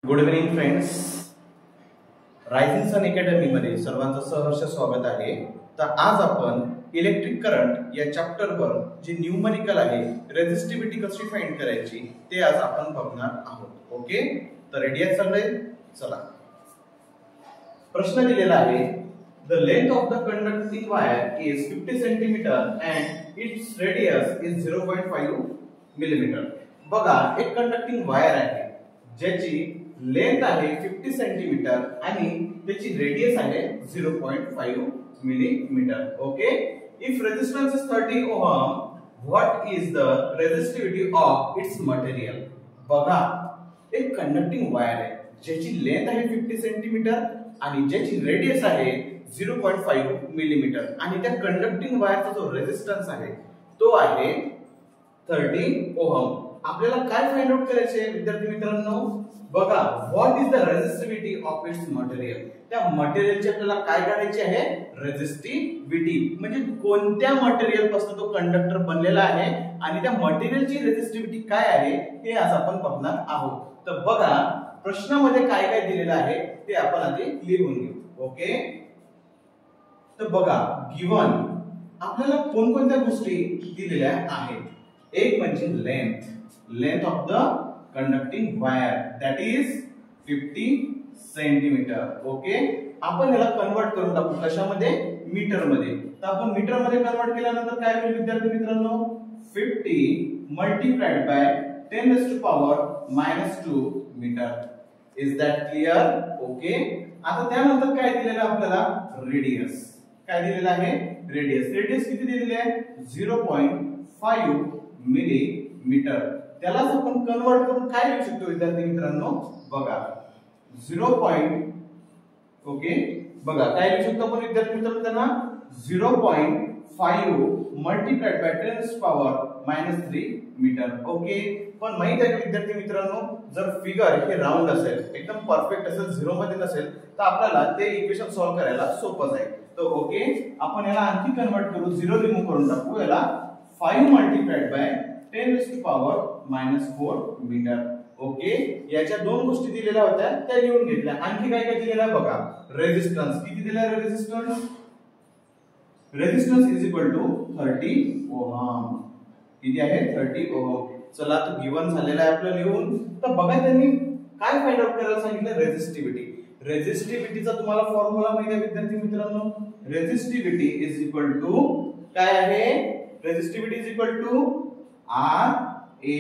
Good evening friends. Rising sun academy मध्ये सर्वांचं सहर्ष स्वागत आहे. तर आज आपण इलेक्ट्रिक करंट या चॅप्टर वर जे न्यूमरिकल आहे रेझिस्टिव्हिटी कशी फाइंड करायची ते आज आपण बघणार आहोत. ओके, तर रेडी आहे सगळे? चला, प्रश्न दिलेला आहे. The length of the conducting wire is 50 cm and its radius is 0.5 mm. बघा, एक कंडक्टिंग वायर आहे ज्याची लेंथ आहे 50 सेंटीमीटर आणि त्याची रेडियस आहे 0.5 millimetre. Okay, if resistance is 30 ohm, what is the resistivity of its material? बघा, एक कंडक्टिंग वायर आहे ज्याची लेंथ आहे 50 सेंटीमीटर आणि ज्याची रेडियस आहे 0.5 मिलीमीटर आणि त्या कंडक्टिंग वायरचा जो रेजिस्टन्स आहे तो आहे 30 ओहम. आपल्याला काय फाइंड आउट करायचे विद्यार्थी मित्रांनो? बघा, what is the resistivity of its material? त्या मटेरियलची आपल्याला काय काढायची आहे? रेजिस्टिव्हिटी. म्हणजे कोणत्या मटेरियल पासून तो कंडक्टर बनलेला आहे आणि त्या मटेरियलची रेजिस्टिव्हिटी काय आहे हे आज आपण बघणार आहोत. तर बघा, प्रश्नामध्ये काय काय दिलेलं आहे ते आपण आधी लिहून घेऊ. ओके, तर बघा, गिवन आपल्याला कोणकोणत्या गोष्टी दिलेल्या आहेत. एक म्हणजे length of the conducting wire, that is 50 centimetre. Okay, आपण याला कन्वर्ट करून टाकू कशामध्ये? मीटर मध्ये. तर आपण मीटर मध्ये कन्वर्ट केल्यानंतर काय होईल विद्यार्थी मित्रांनो? 50 multiplied by 10 raised to power -2 metre. Is that clear? Okay, आता त्यानंतर काय दिलेलं आपल्याला? रेडियस. काय दिलेलं आहे? रेडियस किती दिलेली आहे? 0.5 मिलीमीटर. त्यालाच आपण कन्वर्ट करून काय लिहू शकतो विद्यार्थी मित्रांनो? बघा, 0. ओके, बघा काय लिहू शकतो आपण विद्यार्थी मित्रांनो? त्यांना 0.5 multiplied by 10 raised to power -3 metre. Okay, पण माहित आहे का विद्यार्थी मित्रांनो, जर फिगर हे राऊंड असेल, एकदम परफेक्ट असेल, 0 मध्ये नसेल, तर आपल्याला ते इक्वेशन सॉल्व्ह करायला सोपं जाईल. तर ओके, आपण याला आणखी कन्वर्ट करू, 0 रिमूव्ह करून टाकू. याला 5 multiplied by 10 raised to power -4 metre. Okay, याच्या दोन गोष्टी दिलेल्या होत्या त्या लिहून घेतल्या. आणखी काय काय दिलेलं आहे बघा. रेजिस्टन्स किती दिला आहे? Resistance is equal to 30 ohm. किती आहे? 30 ओहम. चला, तो गिवन झालेला आहे आपलं लिहून. तर बघा, त्यांनी काय फाइंड आउट करायला सांगितलं? रेजिस्टिव्हिटीचा तुम्हाला फॉर्म्युला माहिती आहे विद्यार्थी मित्रांनो? रेजिस्टिव्हिटी इज इक्वल टू काय आहे? Resistivity is equal to RA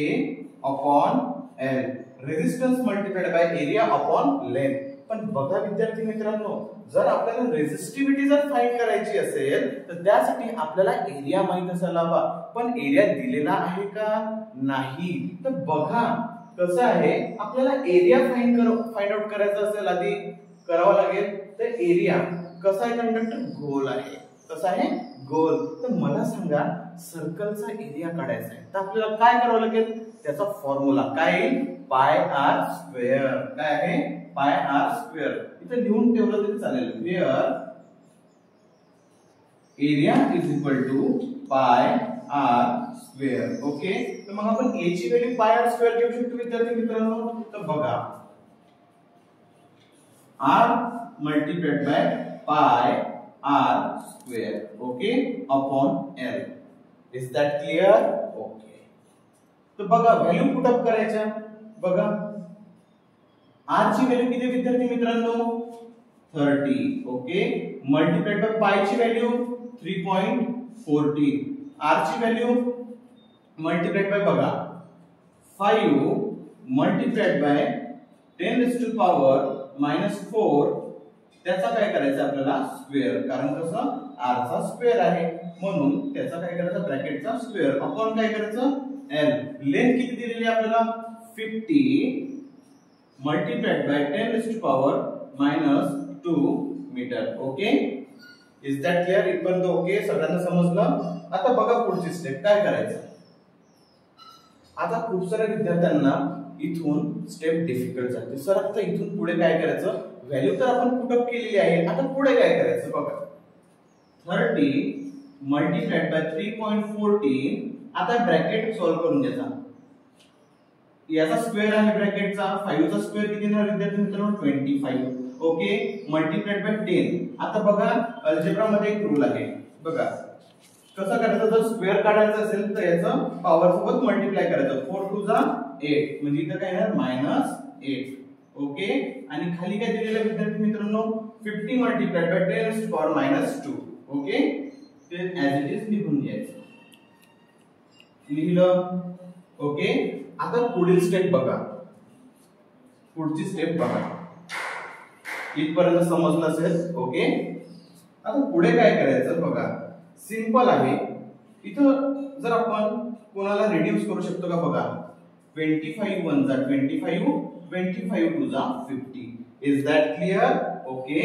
upon L. Resistance multiplied by area upon length. पण बघा विद्यार्थी मित्रांनो, जर आपल्याला रेजिस्टिव्हिटी जर फाइंड करायची असेल तर त्यासाठी आपल्याला एरिया माहित असायला हवा. पण एरिया दिलेला आहे का? नाही. तर बघा कसं आहे, आपल्याला एरिया फाइंड आउट करायचा असेल आधी करावं लागेल. तर एरिया कसा आहे? कंडक्टर गोल आहे. कसा आहे? गोल. तर मला सांगा, सर्कलचा एरिया काढायचा आहे तर आपल्याला काय करावं लागेल? त्याचा फॉर्म्युला काय येईल? पाय आर स्क्वेअर. काय आहे? पाय आर स्क्वेअर. इथे लिहून ठेवलं तरी चालेल. Where area is equal to pi r square. Okay, तर मग आपण ए ची व्हॅल्यू पाय आर स्क्वेअर घेऊ शकतो विद्यार्थी मित्रांनो. तर बघा, r multiplied by pi r square. Okay, upon l. Is that clear? Okay, तर बघा व्हॅल्यू पुट अप करायच्या. बघा, आर ची व्हॅल्यू किती विद्यार्थी मित्रांनो? 30. ओके, मल्टिप्लाइड बाय पाय ची व्हॅल्यू 3.14. आर ची व्हॅल्यू मल्टिप्लाइड बाय बघा 5 multiplied by 10 raised to power -4. त्याचा काय करायचं आपल्याला? स्क्वेअर. कारण कसं? आर चा स्क्वेअर आहे म्हणून त्याचा काय करायचं? ब्रॅकेटचा स्क्वेअर अपॉन काय करायचं? एल. लेंथ किती दिलेली आहे आपल्याला? 50 multiplied by 10 raised to power -2 metre. Okay, is that clear? इथपर्यंत ओके, सगळ्यांना समजलं? आता बघा पुढची स्टेप काय करायचं. आता खूप साऱ्या विद्यार्थ्यांना इथून स्टेप डिफिकल्ट जाते. सर आता इथून पुढे काय करायचं? व्हॅल्यू तर आपण पुट अप केलेली आहे, आता पुढे काय करायचं? बघा, 30 मल्टिप्लाइड बाय 3.14. आता ब्रॅकेट सॉल्व्ह करून घ्यायचा. याचा स्क्वेअर आहे ब्रॅकेटचा 5 चा स्क्वेअर किती येणार विद्यार्थी मित्रांनो 25 ओके मल्टिप्लाइड बाय 10 आता बघा अल्जेब्रा मध्ये एक रूल आहे बघा कसं करायचं जर स्क्वेअर काढायचा असेल तर याचं पॉवर सोबत मल्टिप्लाय करायचं 4 2 जा 8 म्हणजे इथं काय येणार -8 ओके आणि खाली काय दिलेलं आहे विद्यार्थी मित्रांनो 50 multiplied by 10 to power -2 okay ते ऍज इट इज लिहून घ्यायचं लिहिलं ओके आता पुढील स्टेप बघा पुढची स्टेप बघा इथपर्यंत समजलं असेल ओके आता पुढे काय करायचं बघा सिंपल आहे इथं जर आपण कोणाला रिड्यूस करू शकतो का बघा 25 1 जा 25 25 2 जा 50 इज दॅट क्लियर ओके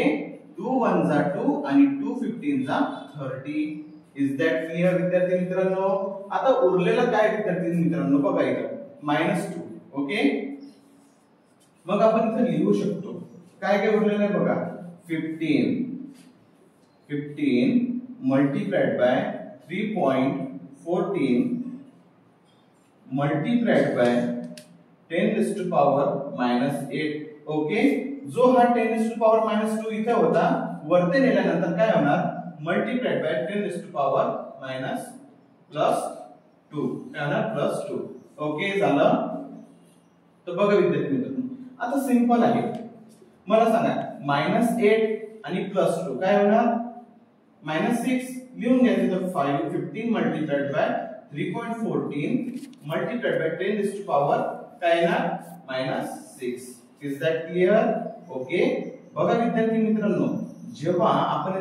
2 1 जा 2 आणि 2 15 जा 30 इज दॅट क्लियर विद्यार्थी मित्रांनो आता उरलेलं काय विद्यार्थी मित्रांनो बघा इथं -2 ओके मग आपण इथे लिहू शकतो काय काय उरलेलं आहे बघा 15 multiplied by 3.14 multiplied by 10 to power -8 okay जो हा 10 टू पॉवर -2 इथे होता वरती नेल्यानंतर काय होणार मल्टिप्लाइड बाय 10 टू पॉवर +2 काय होणार +2 ओके झालं तर बघा विद्यार्थी मित्रांनो आता सिंपल आहे मला सांगा -8 आणि +2 काय होणार -6 लिहून घ्यायचं तर 15 multiplied by 3.14 multiplied by 10 to power काय येणार -6 इज दॅट क्लिअर ओके बघा विद्यार्थी मित्रांनो जेव्हा आपण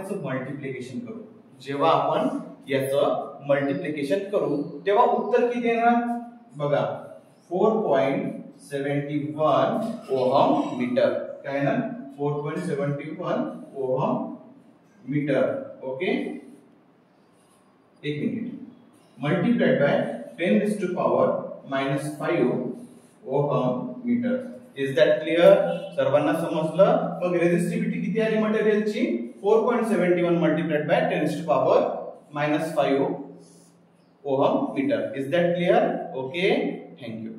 याचं मल्टिप्लिकेशन करू तेव्हा उत्तर किती येणार बघा 4.71 ओहम मीटर काय ना 4.71 ओहम मीटर ओके एक minute multiplied by 10 to power -5 ohm metre is that clear सर्वांना समजलं मग रेझिस्टिव्हिटी किती आली मटेरियलची 4.71 multiplied by 10 to power -5 ohm metre is that clear okay thank you